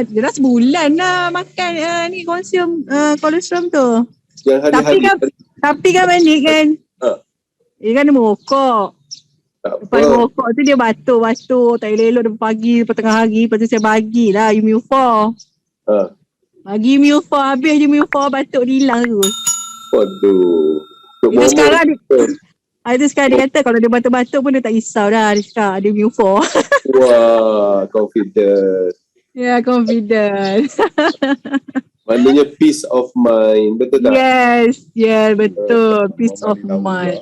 Dia dah sebulan lah makan ni konsum kolesterol tu. Yang hari-hari. Tapi kan Manik kan. Dia kan dia merokok. Lepas merokok tu dia batuk. Tak elok-elok dia pagi, lepas tengah hari. Lepas tu saya bagilah Immune-4. Bagi Immune-4, habis je Immune-4, batuk dia hilang tu. Waduh. Itu sekarang dia kata kalau dia batuk-batuk pun dia tak risau dah. Dia cakap ada Immune-4. Wah, confident. Ya, confident. Maknanya peace of mind. Betul tak? Yes, betul. Peace of mind.